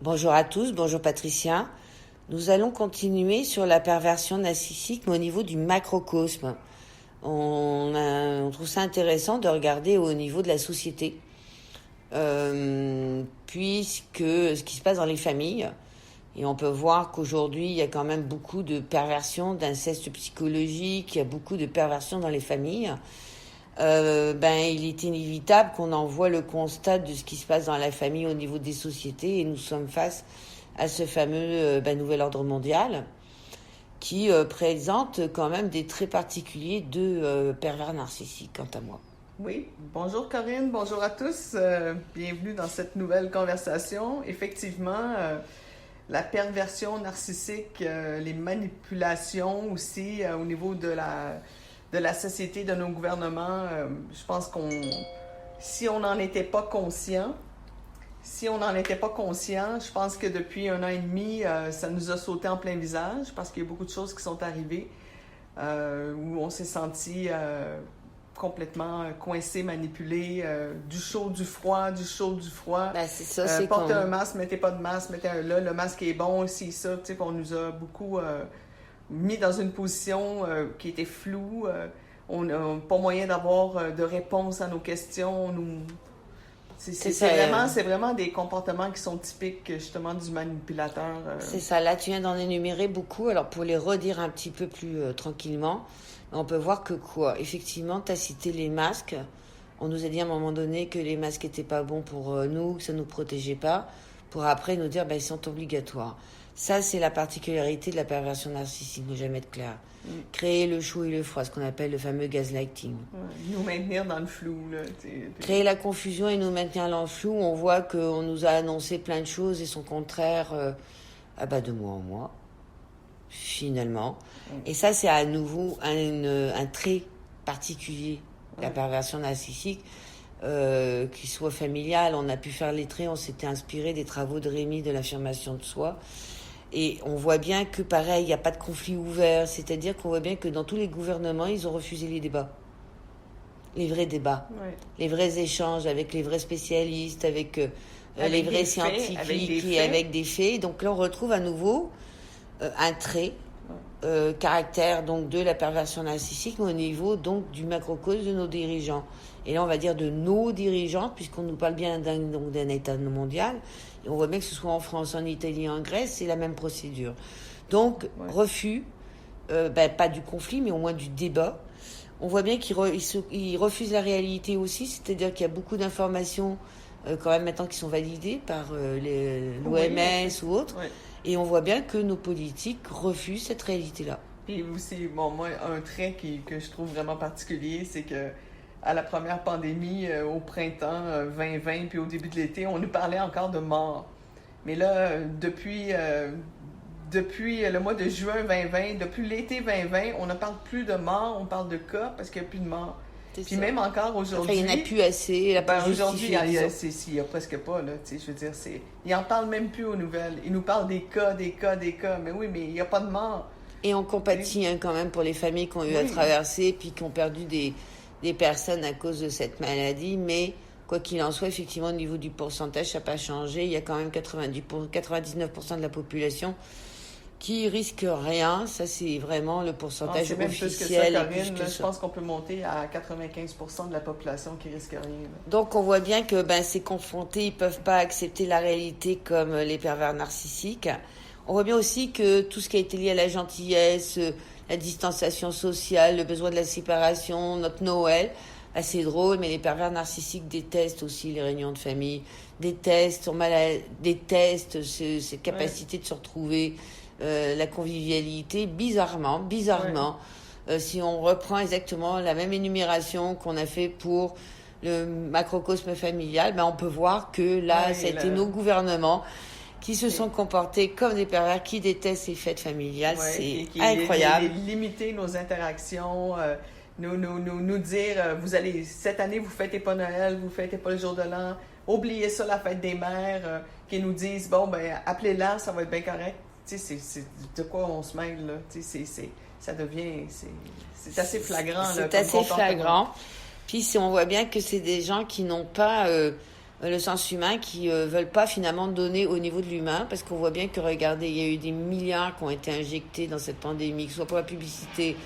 Bonjour à tous, bonjour Patricia. Nous allons continuer sur la perversion narcissique, mais au niveau du macrocosme. On trouve ça intéressant de regarder au niveau de la société, puisque ce qui se passe dans les familles, et on peut voir qu'aujourd'hui, il y a quand même beaucoup de perversion, d'inceste psychologique, il y a beaucoup de perversion dans les familles. Il est inévitable qu'on en voit le constat de ce qui se passe dans la famille au niveau des sociétés, et nous sommes face à ce fameux nouvel ordre mondial qui présente quand même des traits particuliers de pervers narcissiques, quant à moi. Oui, bonjour Corinne, bonjour à tous, bienvenue dans cette nouvelle conversation. Effectivement, la perversion narcissique, les manipulations aussi au niveau de la société, de nos gouvernements, je pense si on n'en était pas conscient, je pense que depuis 1 an et demi, ça nous a sauté en plein visage parce qu'il y a beaucoup de choses qui sont arrivées où on s'est senti complètement coincé, manipulé, du chaud, du froid, du chaud, du froid. C'est ça, c'est portez un masque, mettez pas de masque, mettez un là, le masque est bon, c'est ça, tu sais, on nous a beaucoup mis dans une position qui était floue. On n'a pas moyen d'avoir de réponse à nos questions. C'est vraiment des comportements qui sont typiques justement du manipulateur. C'est ça, là tu viens d'en énumérer beaucoup. Alors pour les redire un petit peu plus tranquillement, on peut voir que effectivement, tu as cité les masques. On nous a dit à un moment donné que les masques n'étaient pas bons pour nous, que ça ne nous protégeait pas, pour après nous dire ils sont obligatoires. Ça, c'est la particularité de la perversion narcissique, ne jamais être clair. Créer le chaud et le froid, ce qu'on appelle le fameux gaslighting. Nous maintenir dans le flou. Là, Créer la confusion et nous maintenir dans le flou. On voit qu'on nous a annoncé plein de choses et son contraire de mois en mois, finalement. Et ça, c'est à nouveau un trait particulier de la perversion narcissique, qu'il soit familial. On a pu faire les traits, on s'était inspiré des travaux de Rémy de l'affirmation de soi. Et on voit bien que, pareil, il n'y a pas de conflit ouvert. C'est-à-dire qu'on voit bien que dans tous les gouvernements, ils ont refusé les débats. Les vrais débats. Ouais. Les vrais échanges avec les vrais spécialistes, avec les vrais scientifiques avec des faits. Donc là, on retrouve à nouveau un trait, caractère donc, de la perversion narcissique, mais au niveau donc, du macrocosme de nos dirigeants. Et là, on va dire de nos dirigeants, puisqu'on nous parle bien d'un État mondial. Et on voit bien que ce soit en France, en Italie, en Grèce, c'est la même procédure. Donc, refus, pas du conflit, mais au moins du débat. On voit bien qu'ils refusent la réalité aussi, c'est-à-dire qu'il y a beaucoup d'informations quand même maintenant qui sont validées par l'OMS ou autres. Oui. Et on voit bien que nos politiques refusent cette réalité-là. Puis aussi, moi, un trait que je trouve vraiment particulier, c'est que à la première pandémie, au printemps 2020, puis au début de l'été, on nous parlait encore de mort. Mais là, depuis le mois de juin 2020, depuis l'été 2020, on ne parle plus de mort, on parle de cas parce qu'il n'y a plus de mort. Puis même encore aujourd'hui... il n'y en a plus assez. Aujourd'hui, il n'y a presque pas, là. Je veux dire, ils n'en parlent même plus aux nouvelles. Ils nous parlent des cas. Mais oui, mais il n'y a pas de mort. Et on compatit quand même pour les familles qui ont eu à traverser puis qui ont perdu des personnes à cause de cette maladie, mais quoi qu'il en soit, effectivement, au niveau du pourcentage, ça n'a pas changé. Il y a quand même 99% de la population qui risque rien. Ça, c'est vraiment le pourcentage même officiel. Plus que ça, je pense qu'on peut monter à 95% de la population qui risque rien. Là. Donc, on voit bien que ces confrontés, ils ne peuvent pas accepter la réalité comme les pervers narcissiques. On voit bien aussi que tout ce qui a été lié à la gentillesse, la distanciation sociale, le besoin de la séparation, notre Noël, c'est drôle, mais les pervers narcissiques détestent aussi les réunions de famille, détestent cette capacité de se retrouver, la convivialité, bizarrement. Si on reprend exactement la même énumération qu'on a fait pour le macrocosme familial, on peut voir que là, c'était nos gouvernements qui se sont comportés comme des pervers, qui détestent ces fêtes familiales. C'est incroyable. Limiter nos interactions, nous dire, cette année, vous fêtez pas Noël, vous fêtez pas le jour de l'an, oubliez ça, la fête des mères, qui nous disent, appelez-la, ça va être bien correct. Tu sais, c'est de quoi on se mêle, là. Tu sais, ça devient, c'est assez flagrant. C'est assez flagrant. Puis on voit bien que c'est des gens qui n'ont pas le sens humain, qui veulent pas finalement donner au niveau de l'humain, parce qu'on voit bien que, regardez, il y a eu des milliards qui ont été injectés dans cette pandémie, que ce soit pour la publicité,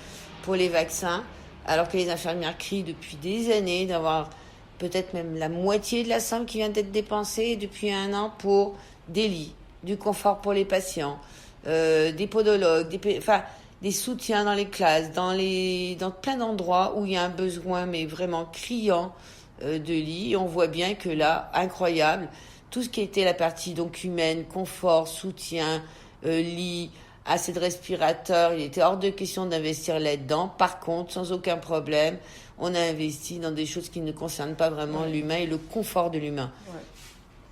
pour les vaccins, alors que les infirmières crient depuis des années d'avoir peut-être même la moitié de la somme qui vient d'être dépensée depuis 1 an pour des lits, du confort pour les patients, des podologues, des soutiens dans les classes, dans plein d'endroits où il y a un besoin, mais vraiment criant, de lits. Et on voit bien que là, incroyable, tout ce qui était la partie donc humaine, confort, soutien, lit, assez de respirateurs, il était hors de question d'investir là-dedans. Par contre, sans aucun problème, on a investi dans des choses qui ne concernent pas vraiment l'humain et le confort de l'humain.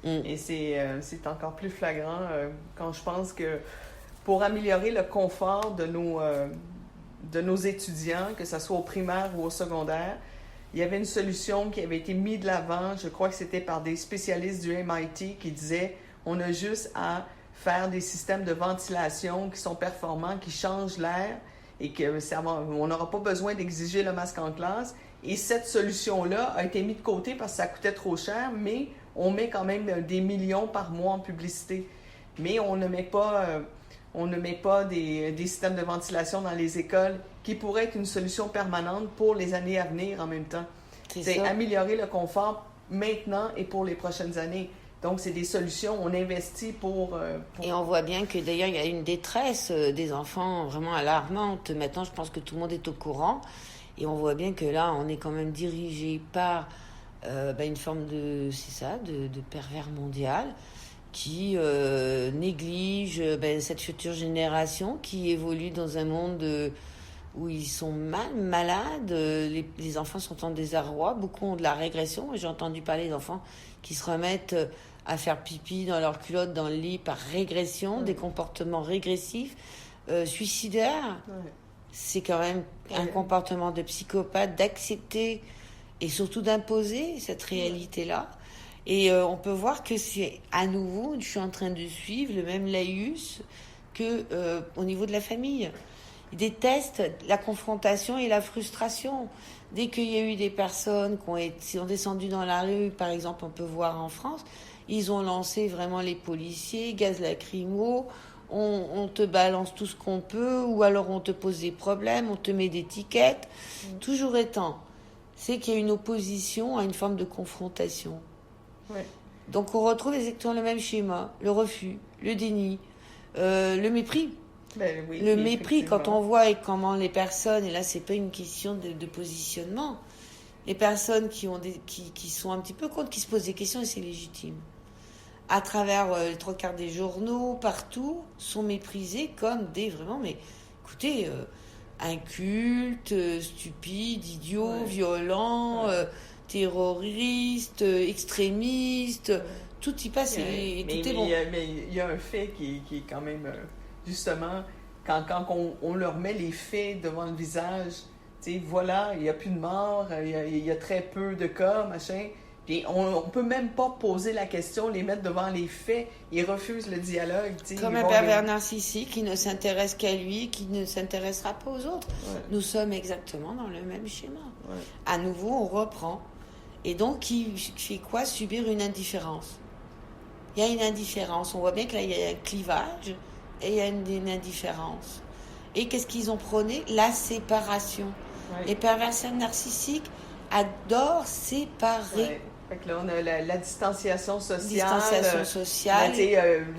Et c'est encore plus flagrant quand je pense que pour améliorer le confort de nos étudiants, que ce soit au primaire ou au secondaire, il y avait une solution qui avait été mise de l'avant, je crois que c'était par des spécialistes du MIT qui disaient on a juste à faire des systèmes de ventilation qui sont performants, qui changent l'air et on n'aura pas besoin d'exiger le masque en classe. Et cette solution-là a été mise de côté parce que ça coûtait trop cher, mais on met quand même des millions par mois en publicité. Mais on ne met pas des systèmes de ventilation dans les écoles qui pourraient être une solution permanente pour les années à venir en même temps. C'est améliorer le confort maintenant et pour les prochaines années. Donc, c'est des solutions, on investit pour... Et on voit bien que d'ailleurs, il y a une détresse des enfants vraiment alarmante. Maintenant, je pense que tout le monde est au courant. Et on voit bien que là, on est quand même dirigé par une forme de pervers mondial qui néglige cette future génération qui évolue dans un monde où ils sont malades. Les enfants sont en désarroi. Beaucoup ont de la régression. J'ai entendu parler d'enfants qui se remettent à faire pipi dans leur culotte dans le lit par régression, des comportements régressifs, suicidaires. C'est quand même un comportement de psychopathe d'accepter et surtout d'imposer cette réalité-là. Et on peut voir que c'est à nouveau, je suis en train de suivre le même laïus que au niveau de la famille. Ils détestent la confrontation et la frustration. Dès qu'il y a eu des personnes qui ont descendu dans la rue, par exemple, on peut voir en France, ils ont lancé vraiment les policiers, gaz lacrymo, on te balance tout ce qu'on peut, ou alors on te pose des problèmes, on te met des étiquettes. Toujours étant, c'est qu'il y a une opposition à une forme de confrontation. Donc on retrouve exactement le même schéma, le refus, le déni, le mépris. Le mépris, quand on voit et comment les personnes, et là c'est pas une question de positionnement, les personnes qui sont un petit peu contre, qui se posent des questions, et c'est légitime, à travers les 3/4 des journaux, partout, sont méprisés comme mais écoutez, incultes, stupides, idiots, violents, terroristes, extrémistes, tout y passe et tout est bon. Mais il y a un fait qui est quand même, justement, quand on leur met les faits devant le visage, tu sais, voilà, il n'y a plus de morts, il y a très peu de cas, machin. Puis on peut même pas poser la question, les mettre devant les faits. Ils refusent le dialogue. Comme un pervers narcissique qui ne s'intéresse qu'à lui, qui ne s'intéressera pas aux autres. Nous sommes exactement dans le même schéma. À nouveau, on reprend. Et donc, qui fait quoi? Subir une indifférence. Il y a une indifférence. On voit bien que là, il y a un clivage et il y a une indifférence. Et qu'est-ce qu'ils ont prôné? La séparation. Les pervers narcissiques adorent séparer. Fait que là, on a la distanciation sociale.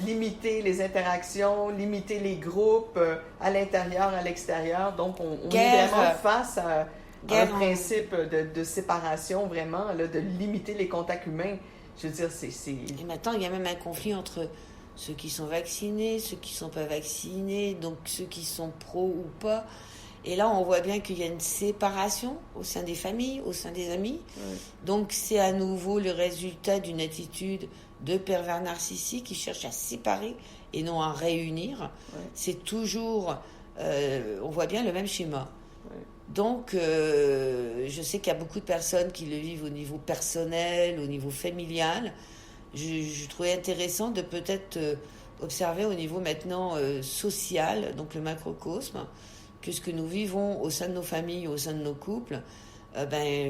Limiter les interactions, limiter les groupes à l'intérieur, à l'extérieur. Donc, on est vraiment face à un principe de séparation, vraiment, là, de limiter les contacts humains. Je veux dire, c'est... Et maintenant, il y a même un conflit entre ceux qui sont vaccinés, ceux qui ne sont pas vaccinés, donc ceux qui sont pro ou pas. Et là, on voit bien qu'il y a une séparation au sein des familles, au sein des amis. Donc, c'est à nouveau le résultat d'une attitude de pervers narcissique qui cherche à séparer et non à réunir. C'est toujours... on voit bien le même schéma. Donc, je sais qu'il y a beaucoup de personnes qui le vivent au niveau personnel, au niveau familial. Je trouvais intéressant de peut-être observer au niveau maintenant social, donc le macrocosme, que ce que nous vivons au sein de nos familles, au sein de nos couples,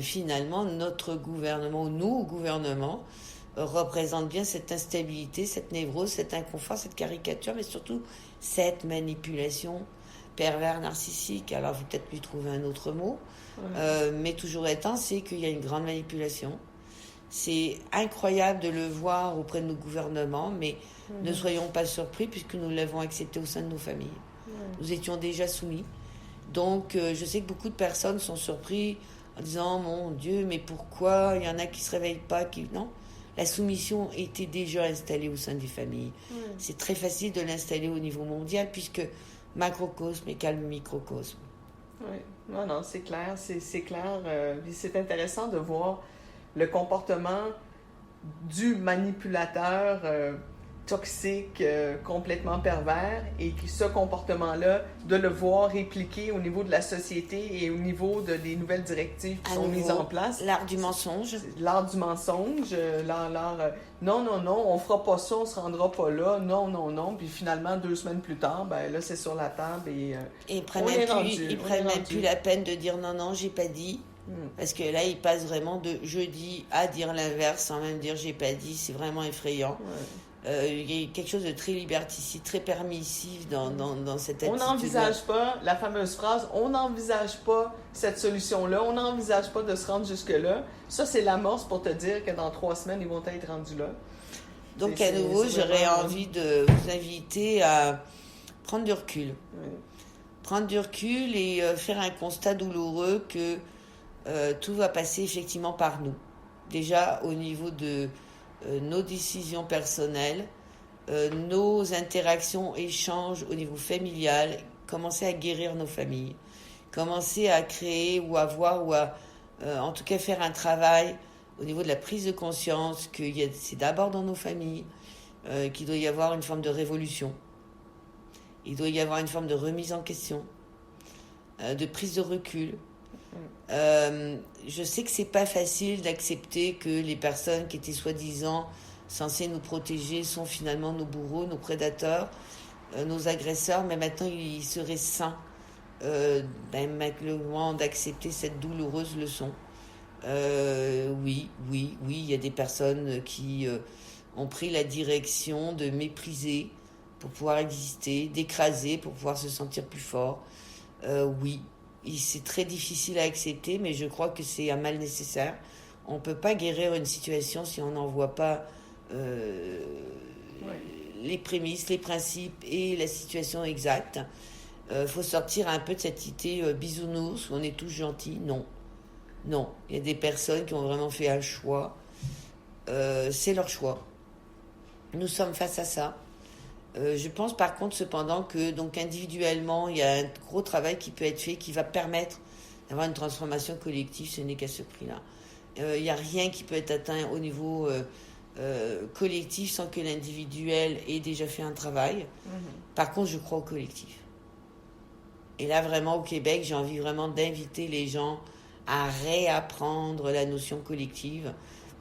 finalement, notre gouvernement, nos gouvernements, représente bien cette instabilité, cette névrose, cet inconfort, cette caricature, mais surtout cette manipulation pervers narcissique. Alors, vous peut-être lui trouver un autre mot, mais toujours étant, c'est qu'il y a une grande manipulation. C'est incroyable de le voir auprès de nos gouvernements, mais ne soyons pas surpris puisque nous l'avons accepté au sein de nos familles. Nous étions déjà soumis. Donc, je sais que beaucoup de personnes sont surpris en disant « Mon Dieu, mais pourquoi il y en a qui ne se réveillent pas qui... » Non, la soumission était déjà installée au sein des familles. C'est très facile de l'installer au niveau mondial puisque macrocosme égale microcosme. Oui, non, c'est clair, c'est clair. C'est intéressant de voir le comportement du manipulateur toxique, complètement pervers, et que ce comportement-là, de le voir répliqué au niveau de la société et au niveau des nouvelles directives qui sont mises en place. L'art du mensonge. L'art du mensonge, non, on fera pas ça, on se rendra pas là, non. Puis finalement, 2 semaines plus tard, ben là, c'est sur la table et ils prennent même plus la peine de dire non, j'ai pas dit. Parce que là, ils passent vraiment de je dis à dire l'inverse sans même dire j'ai pas dit. C'est vraiment effrayant. Il y a quelque chose de très liberticide, très permissif dans cette attitude. On n'envisage pas la fameuse phrase, on n'envisage pas cette solution-là, on n'envisage pas de se rendre jusque-là. Ça, c'est l'amorce pour te dire que dans 3 semaines, ils vont être rendus là. Donc, à nouveau, j'aurais envie de vous inviter à prendre du recul. Prendre du recul et faire un constat douloureux que tout va passer effectivement par nous. Déjà, au niveau de nos décisions personnelles, nos interactions, échanges au niveau familial, commencer à guérir nos familles, commencer à créer ou à voir ou à en tout cas faire un travail au niveau de la prise de conscience que c'est d'abord dans nos familles qu'il doit y avoir une forme de révolution. Il doit y avoir une forme de remise en question, de prise de recul. Je sais que c'est pas facile d'accepter que les personnes qui étaient soi-disant censées nous protéger sont finalement nos bourreaux, nos prédateurs, nos agresseurs, mais maintenant il serait sain d'accepter cette douloureuse leçon. Oui, il y a des personnes qui ont pris la direction de mépriser pour pouvoir exister, d'écraser pour pouvoir se sentir plus fort. Oui. C'est très difficile à accepter, mais je crois que c'est un mal nécessaire. On ne peut pas guérir une situation si on n'en voit pas les prémices, les principes et la situation exacte. Faut sortir un peu de cette idée bisounours où on est tous gentils. Non. Il y a des personnes qui ont vraiment fait un choix. C'est leur choix. Nous sommes face à ça. Je pense par contre cependant que donc individuellement il y a un gros travail qui peut être fait qui va permettre d'avoir une transformation collective. Ce n'est qu'à ce prix-là. Il n'y a rien qui peut être atteint au niveau collectif sans que l'individuel ait déjà fait un travail. Par contre, je crois au collectif. Et là vraiment au Québec, j'ai envie vraiment d'inviter les gens à réapprendre la notion collective.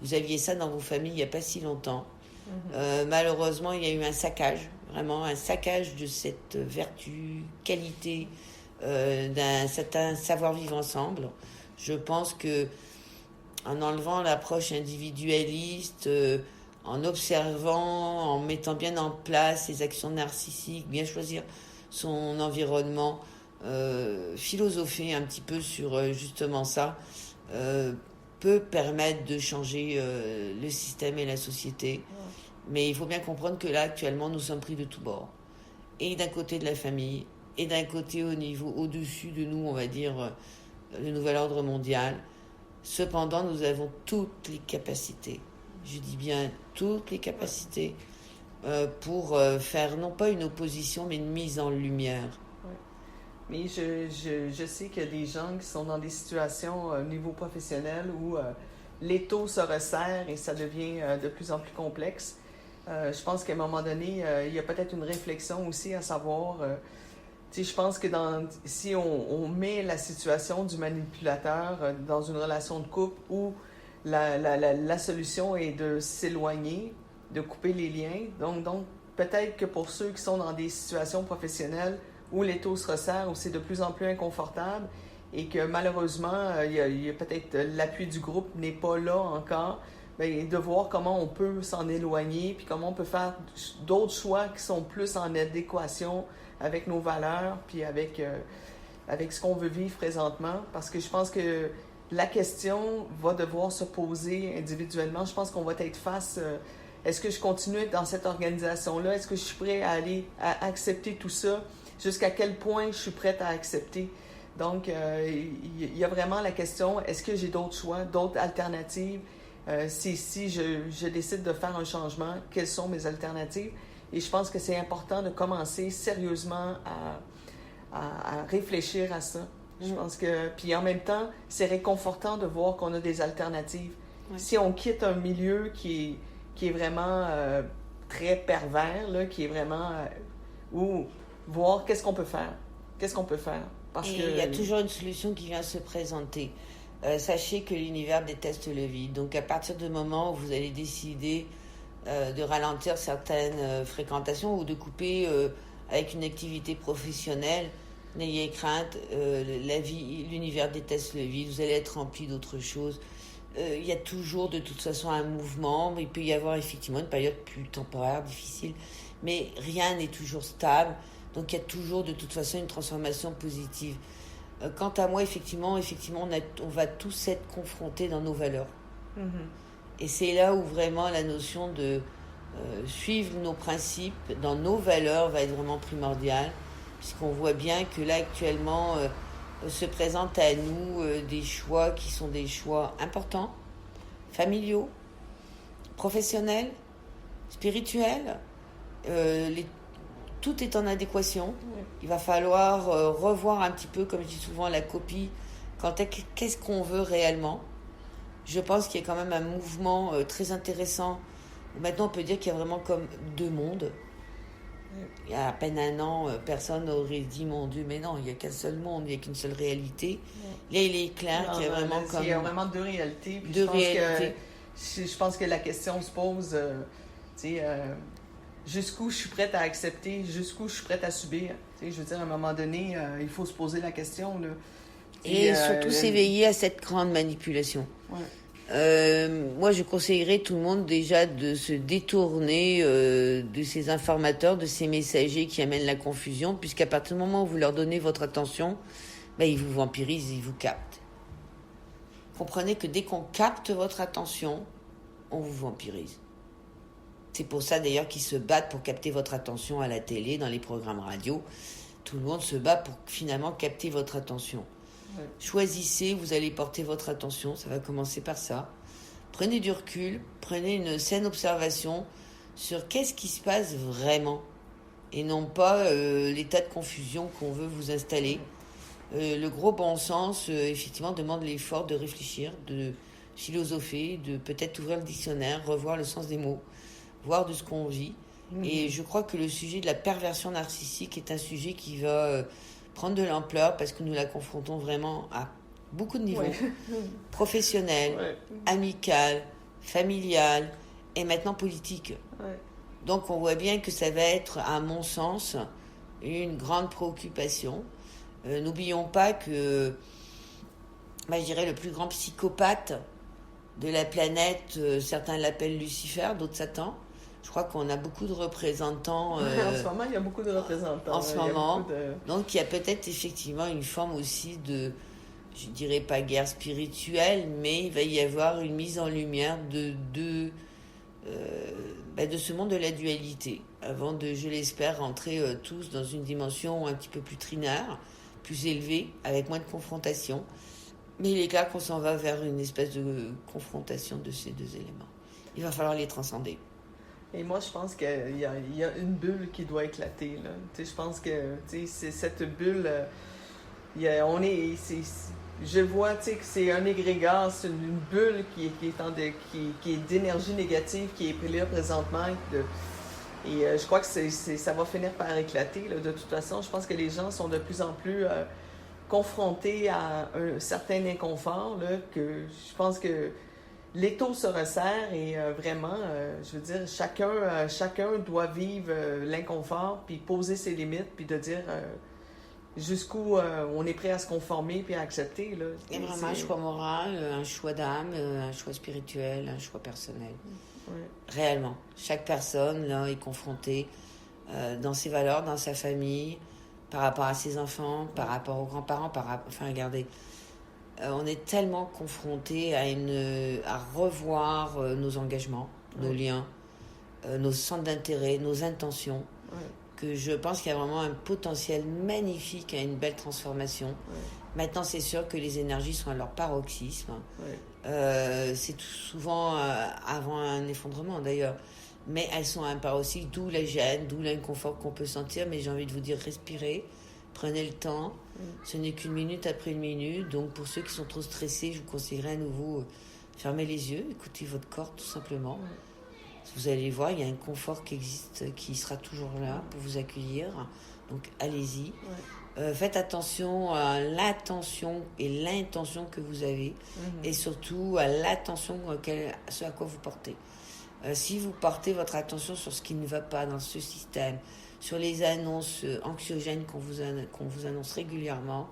Vous aviez ça dans vos familles il n'y a pas si longtemps. Malheureusement, il y a eu un saccage, vraiment un saccage de cette vertu, qualité, d'un certain savoir-vivre ensemble. Je pense que en enlevant l'approche individualiste, en observant, en mettant bien en place les actions narcissiques, bien choisir son environnement, philosopher un petit peu sur justement ça, peut permettre de changer le système et la société. Mais il faut bien comprendre que là, actuellement, nous sommes pris de tous bords. Et d'un côté de la famille, et d'un côté au-dessus de nous, on va dire, le nouvel ordre mondial. Cependant, nous avons toutes les capacités, je dis bien toutes les capacités, pour faire non pas une opposition, mais une mise en lumière. Mais je sais qu'il y a des gens qui sont dans des situations au niveau professionnel où l'étau se resserre et ça devient de plus en plus complexe. Je pense qu'à un moment donné, il y a peut-être une réflexion aussi à savoir... je pense que si on met la situation du manipulateur dans une relation de couple où la solution est de s'éloigner, de couper les liens, donc peut-être que pour ceux qui sont dans des situations professionnelles où l'étau se resserre, où c'est de plus en plus inconfortable et que malheureusement, il y a peut-être l'appui du groupe n'est pas là encore bien, de voir comment on peut s'en éloigner, puis comment on peut faire d'autres choix qui sont plus en adéquation avec nos valeurs, puis avec ce qu'on veut vivre présentement. Parce que je pense que la question va devoir se poser individuellement. Je pense qu'on va être face... est-ce que je continue dans cette organisation-là? Est-ce que je suis prêt à aller à accepter tout ça? Jusqu'à quel point je suis prête à accepter? Donc, il y a vraiment la question, est-ce que j'ai d'autres choix, d'autres alternatives? Si je décide de faire un changement, quelles sont mes alternatives? Et je pense que c'est important de commencer sérieusement à réfléchir à ça. Je pense que... Puis en même temps, c'est réconfortant de voir qu'on a des alternatives. Ouais. Si on quitte un milieu qui est vraiment très pervers, là, qui est vraiment... ou voir qu'est-ce qu'on peut faire. Qu'est-ce qu'on peut faire? Parce que... Il y a toujours une solution qui vient se présenter. Sachez que l'univers déteste le vide. Donc, à partir du moment où vous allez décider de ralentir certaines fréquentations ou de couper avec une activité professionnelle, n'ayez crainte. L'univers déteste le vide. Vous allez être rempli d'autres choses. Il y a toujours, de toute façon, un mouvement. Il peut y avoir effectivement une période plus temporaire, difficile. Mais rien n'est toujours stable. Donc, il y a toujours, de toute façon, une transformation positive. Quant à moi, effectivement on va tous être confrontés dans nos valeurs. Et c'est là où vraiment la notion de suivre nos principes dans nos valeurs va être vraiment primordiale, puisqu'on voit bien que là, actuellement, se présentent à nous des choix qui sont des choix importants, familiaux, professionnels, spirituels. Tout est en adéquation. Il va falloir revoir un petit peu, comme je dis souvent, la copie. Qu'est-ce qu'on veut réellement? Je pense qu'il y a quand même un mouvement très intéressant. Maintenant, on peut dire qu'il y a vraiment comme deux mondes. Il y a à peine un an, personne n'aurait dit, mon Dieu, mais non, il n'y a qu'un seul monde, il n'y a qu'une seule réalité. Là, il est clair qu'il y a vraiment comme... Il y a vraiment deux réalités. Puis je pense que la question se pose, jusqu'où je suis prête à accepter, jusqu'où je suis prête à subir. Je veux dire, à un moment donné, il faut se poser la question. Là. Et surtout s'éveiller à cette grande manipulation. Ouais. Moi, je conseillerais tout le monde déjà de se détourner de ces informateurs, de ces messagers qui amènent la confusion, puisqu'à partir du moment où vous leur donnez votre attention, ils vous vampirisent, ils vous captent. Comprenez que dès qu'on capte votre attention, on vous vampirise. C'est pour ça d'ailleurs qu'ils se battent pour capter votre attention à la télé, dans les programmes radio. Tout le monde se bat pour finalement capter votre attention. Ouais. Choisissez, vous allez porter votre attention, ça va commencer par ça. Prenez du recul, prenez une saine observation sur qu'est-ce qui se passe vraiment et non pas l'état de confusion qu'on veut vous installer. Le gros bon sens, effectivement, demande l'effort de réfléchir, de philosopher, de peut-être ouvrir le dictionnaire, revoir le sens des mots, voir de ce qu'on vit. Et je crois que le sujet de la perversion narcissique est un sujet qui va prendre de l'ampleur parce que nous la confrontons vraiment à beaucoup de niveaux. Professionnel, amical, familial et maintenant politique. Donc on voit bien que ça va être, à mon sens, une grande préoccupation. N'oublions pas que, je dirais, le plus grand psychopathe de la planète, certains l'appellent Lucifer, d'autres Satan. Je crois qu'on a beaucoup de représentants. En ce moment, il y a beaucoup de représentants. En ce moment. Donc, il y a peut-être effectivement une forme aussi de, je dirais pas guerre spirituelle, mais il va y avoir une mise en lumière de ce monde de la dualité, avant de, je l'espère, rentrer tous dans une dimension un petit peu plus trinaire, plus élevée, avec moins de confrontation. Mais il est clair qu'on s'en va vers une espèce de confrontation de ces deux éléments. Il va falloir les transcender. Et moi, je pense qu'il y a une bulle qui doit éclater. Là. Je pense que c'est cette bulle... je vois que c'est un égrégore, c'est une bulle qui est d'énergie négative, qui est là présentement. Et je crois que ça va finir par éclater. Là. De toute façon, je pense que les gens sont de plus en plus confrontés à un certain inconfort. Là, que je pense que l'étau se resserre et vraiment, je veux dire, chacun doit vivre l'inconfort, puis poser ses limites, puis de dire jusqu'où on est prêt à se conformer puis à accepter. Là. Il y a vraiment un choix moral, un choix d'âme, un choix spirituel, un choix personnel. Ouais. Réellement. Chaque personne là, est confrontée dans ses valeurs, dans sa famille, par rapport à ses enfants, par rapport aux grands-parents, enfin regardez, on est tellement confrontés à revoir nos engagements, nos liens, nos centres d'intérêt, nos intentions, que je pense qu'il y a vraiment un potentiel magnifique à une belle transformation. Maintenant, c'est sûr que les énergies sont à leur paroxysme. C'est souvent avant un effondrement d'ailleurs. Mais elles sont à un paroxysme, d'où la gêne, d'où l'inconfort qu'on peut sentir. Mais j'ai envie de vous dire, respirez, prenez le temps. Ce n'est qu'une minute après une minute. Donc pour ceux qui sont trop stressés, je vous conseillerais à nouveau, fermez les yeux, écoutez votre corps tout simplement. Vous allez voir, il y a un confort qui existe, qui sera toujours là pour vous accueillir. Donc allez-y. Faites attention à l'attention et l'intention que vous avez, et surtout à l'attention ce à quoi vous portez. Si vous portez votre attention sur ce qui ne va pas dans ce système, sur les annonces anxiogènes qu'on vous annonce régulièrement,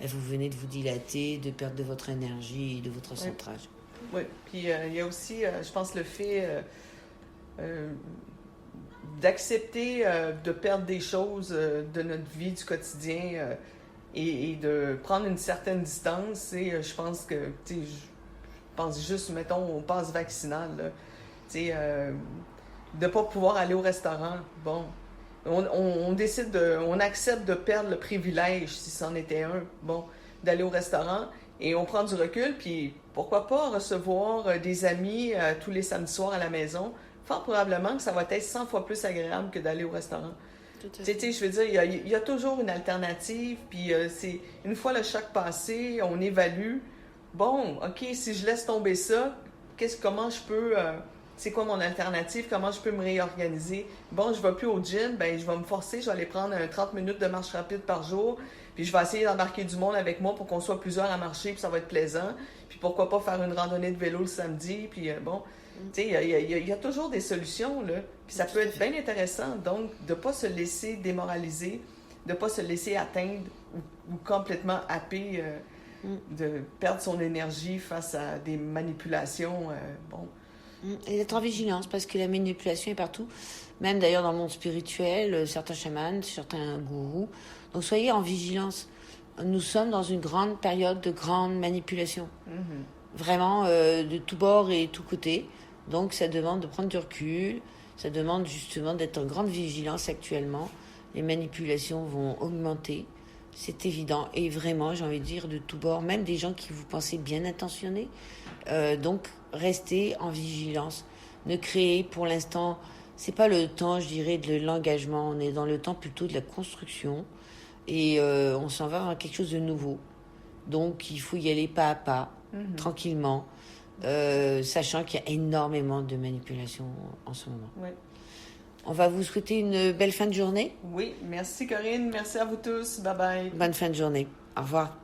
vous venez de vous dilater, de perdre de votre énergie et de votre centrage. Oui, puis il y a aussi, je pense, le fait d'accepter de perdre des choses de notre vie du quotidien et de prendre une certaine distance. Et je pense que, je pense juste, mettons, au pass vaccinal, là, de ne pas pouvoir aller au restaurant. Bon, on décide on accepte de perdre le privilège, si c'en était un, bon, d'aller au restaurant, et on prend du recul, puis pourquoi pas recevoir des amis tous les samedis soirs à la maison. Fort probablement que ça va être 100 fois plus agréable que d'aller au restaurant. Je veux dire, il y a toujours une alternative, puis c'est une fois le choc passé, on évalue. Bon, OK, si je laisse tomber ça, comment je peux... c'est quoi mon alternative? Comment je peux me réorganiser? Bon, je ne vais plus au gym, ben je vais me forcer, je vais aller prendre 30 minutes de marche rapide par jour, puis je vais essayer d'embarquer du monde avec moi pour qu'on soit plusieurs à marcher, puis ça va être plaisant. Puis pourquoi pas faire une randonnée de vélo le samedi, puis bon... Tu sais, il y a toujours des solutions, là. Puis ça peut être bien intéressant, donc, de ne pas se laisser démoraliser, de ne pas se laisser atteindre ou complètement happer, de perdre son énergie face à des manipulations, bon. Et d'être en vigilance, parce que la manipulation est partout, même d'ailleurs dans le monde spirituel, certains chamans, certains gourous. Donc soyez en vigilance. Nous sommes dans une grande période de grande manipulation. Vraiment, de tous bords et tous côtés. Donc ça demande de prendre du recul, ça demande justement d'être en grande vigilance actuellement. Les manipulations vont augmenter, c'est évident. Et vraiment, j'ai envie de dire, de tous bords, même des gens qui vous pensez bien intentionnés. Donc restez en vigilance. Ne créez pour l'instant, c'est pas le temps, je dirais, de l'engagement. On est dans le temps plutôt de la construction. Et on s'en va vers quelque chose de nouveau. Donc il faut y aller pas à pas, tranquillement. Sachant qu'il y a énormément de manipulations en ce moment. Oui. On va vous souhaiter une belle fin de journée. Oui, merci Corinne, merci à vous tous, bye bye. Bonne fin de journée, au revoir.